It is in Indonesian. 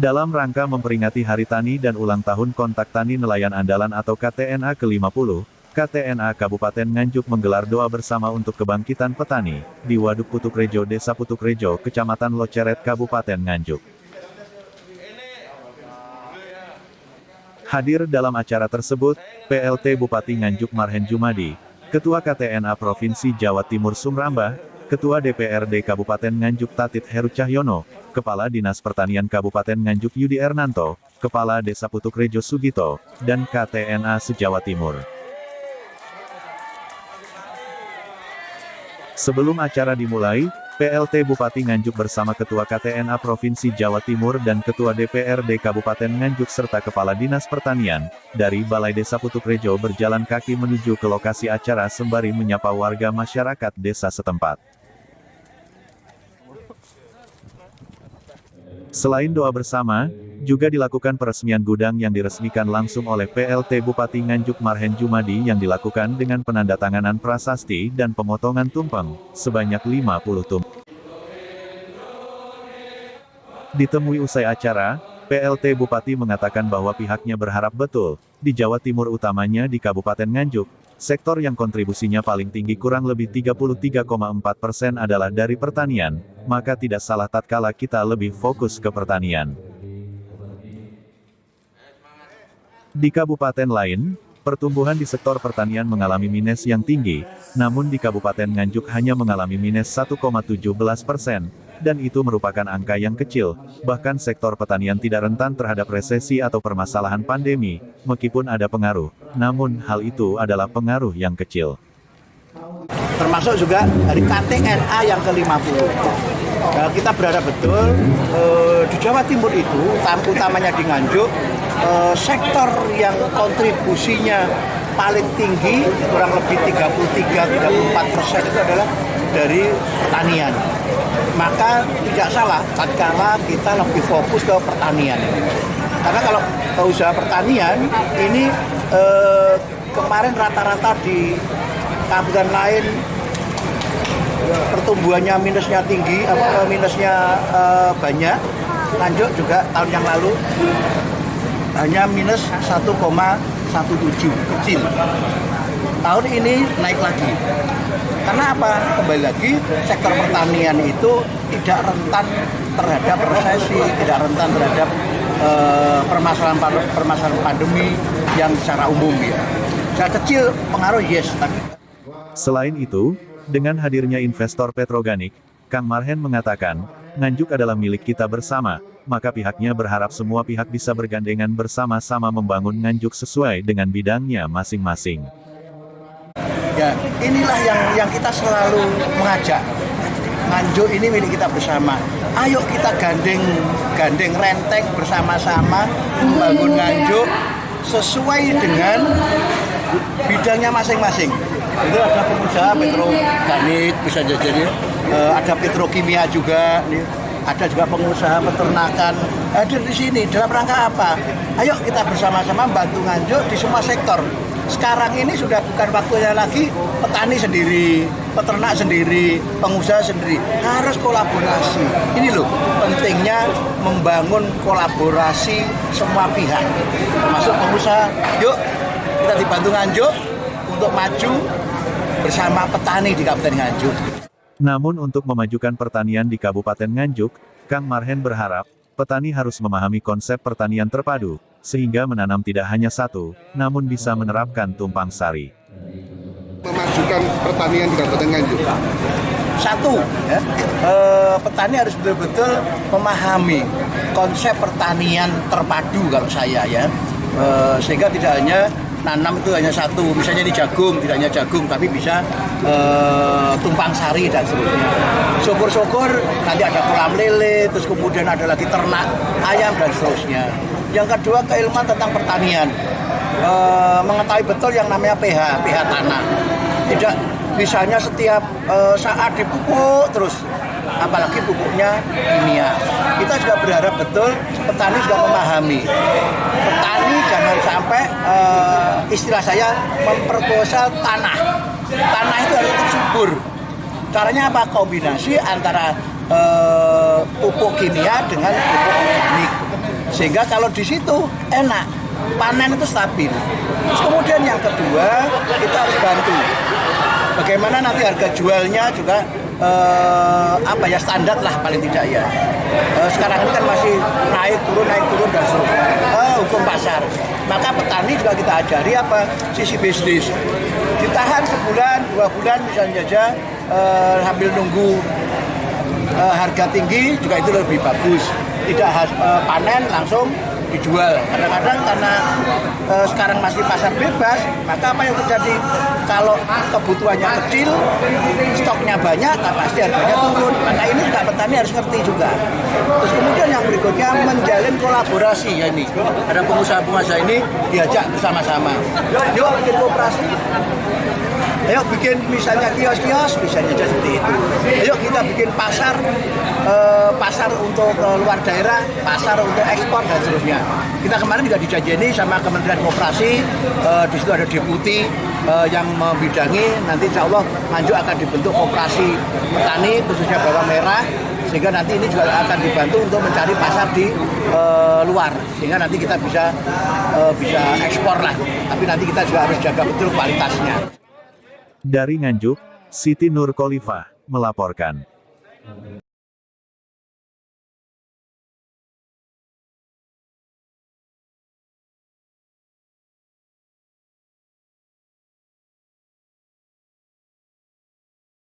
Dalam rangka memperingati Hari Tani dan ulang tahun Kontak Tani Nelayan Andalan atau KTNA ke-50, KTNA Kabupaten Nganjuk menggelar doa bersama untuk kebangkitan petani, di Waduk Putukrejo Desa Putukrejo, Kecamatan Loceret, Kabupaten Nganjuk. Hadir dalam acara tersebut, PLT Bupati Nganjuk Marhen Jumadi, Ketua KTNA Provinsi Jawa Timur Sumrambah, Ketua DPRD Kabupaten Nganjuk Tatit Heru Cahyono, Kepala Dinas Pertanian Kabupaten Nganjuk Yudi Ernanto, Kepala Desa Putukrejo Sugito, dan KTNA se-Jawa Timur. Sebelum acara dimulai, PLT Bupati Nganjuk bersama Ketua KTNA Provinsi Jawa Timur dan Ketua DPRD Kabupaten Nganjuk serta Kepala Dinas Pertanian, dari Balai Desa Putukrejo berjalan kaki menuju ke lokasi acara sembari menyapa warga masyarakat desa setempat. Selain doa bersama, juga dilakukan peresmian gudang yang diresmikan langsung oleh PLT Bupati Nganjuk Marhen Jumadi yang dilakukan dengan penandatanganan prasasti dan pemotongan tumpeng, sebanyak 50 tumpeng. Ditemui usai acara, PLT Bupati mengatakan bahwa pihaknya berharap betul, di Jawa Timur utamanya di Kabupaten Nganjuk, sektor yang kontribusinya paling tinggi kurang lebih 33,4% adalah dari pertanian, maka tidak salah tatkala kita lebih fokus ke pertanian. Di kabupaten lain, pertumbuhan di sektor pertanian mengalami minus yang tinggi, namun di Kabupaten Nganjuk hanya mengalami minus 1,17%, dan itu merupakan angka yang kecil, bahkan sektor pertanian tidak rentan terhadap resesi atau permasalahan pandemi, meskipun ada pengaruh, namun hal itu adalah pengaruh yang kecil. Termasuk juga dari KTNA yang ke-50. Kita berharap betul di Jawa Timur itu, utamanya di Nganjuk, sektor yang kontribusinya paling tinggi, kurang lebih 33-34% itu adalah dari pertanian. Maka tidak salah tatkala kita lebih fokus ke pertanian. Karena kalau usaha pertanian ini kemarin rata-rata di kabupaten lain pertumbuhannya minusnya tinggi, minusnya banyak. Nganjuk juga tahun yang lalu hanya minus 1,17, kecil. Tahun ini naik lagi. Karena apa? Kembali lagi, sektor pertanian itu tidak rentan terhadap resesi, tidak rentan terhadap permasalahan pandemi yang secara umum ya. Secara kecil pengaruh yes. Selain itu, dengan hadirnya investor petroganik, Kang Marhen mengatakan, Nganjuk adalah milik kita bersama, maka pihaknya berharap semua pihak bisa bergandengan bersama-sama membangun Nganjuk sesuai dengan bidangnya masing-masing. Ya, inilah yang kita selalu mengajak. Nganjuk ini milik kita bersama. Ayo kita gandeng renteng bersama-sama membangun Nganjuk sesuai dengan bidangnya masing-masing. Itu ada pengusaha petroganik, bisa jadi ada petrokimia juga, ada juga pengusaha peternakan hadir di sini. Dalam rangka apa? Ayo kita bersama-sama membantu Nganjuk di semua sektor. Sekarang ini sudah bukan waktunya lagi petani sendiri, peternak sendiri, pengusaha sendiri. Harus kolaborasi. Ini loh pentingnya membangun kolaborasi semua pihak, termasuk pengusaha. Yuk kita dibantu Nganjuk untuk maju bersama petani di Kabupaten Nganjuk. Namun untuk memajukan pertanian di Kabupaten Nganjuk, Kang Marhen berharap, petani harus memahami konsep pertanian terpadu, sehingga menanam tidak hanya satu, namun bisa menerapkan tumpang sari. Memajukan pertanian di Kabupaten Nganjuk. Satu, ya, petani harus betul-betul memahami konsep pertanian terpadu kalau saya ya, sehingga tidak hanya nanam itu hanya satu, misalnya di jagung, tidak hanya jagung, tapi bisa tumpang sari dan seterusnya. Syukur-syukur nanti ada kolam lele, terus kemudian ada lagi ternak ayam dan seterusnya. Yang kedua, keilmuan tentang pertanian, mengetahui betul yang namanya pH tanah. Tidak misalnya setiap saat dipupuk terus, apalagi pupuknya kimia. Kita juga berharap betul petani juga memahami. Petani jangan sampai istilah saya memperkosa tanah. Tanah itu harus tetap subur. Caranya apa? Kombinasi antara pupuk kimia dengan pupuk organik. Sehingga kalau di situ enak, panen itu stabil. Terus kemudian yang kedua, kita harus bantu bagaimana nanti harga jualnya juga standar lah paling tidak ya. Sekarang ini kan masih naik turun dan seterusnya. Hukum pasar. Maka petani juga kita ajari sisi bisnis. Ditahan sebulan, 2 bulan misalnya saja sambil nunggu harga tinggi juga itu lebih bagus. Tidak panen langsung dijual. Kadang-kadang karena sekarang masih pasar bebas, maka apa yang terjadi? Kalau kebutuhannya kecil, stoknya banyak, pasti harganya turun. Maka ini juga petani harus ngerti juga. Terus kemudian yang berikutnya menjalin kolaborasi ya ini. Ada pengusaha-pengusaha ini diajak bersama-sama. Yuk bikin koperasi. Ayo bikin misalnya kios-kios, misalnya seperti itu. Ayo kita bikin pasar untuk luar daerah, pasar untuk ekspor dan seterusnya. Kita kemarin juga dijanjeni sama Kementerian Koperasi, di situ ada deputi yang membidangi. Nanti insya Allah Nganjuk akan dibentuk koperasi petani khususnya bawang merah, sehingga nanti ini juga akan dibantu untuk mencari pasar di luar, sehingga nanti kita bisa ekspor lah. Tapi nanti kita juga harus jaga betul kualitasnya. Dari Nganjuk, Siti Nur Khalifah melaporkan.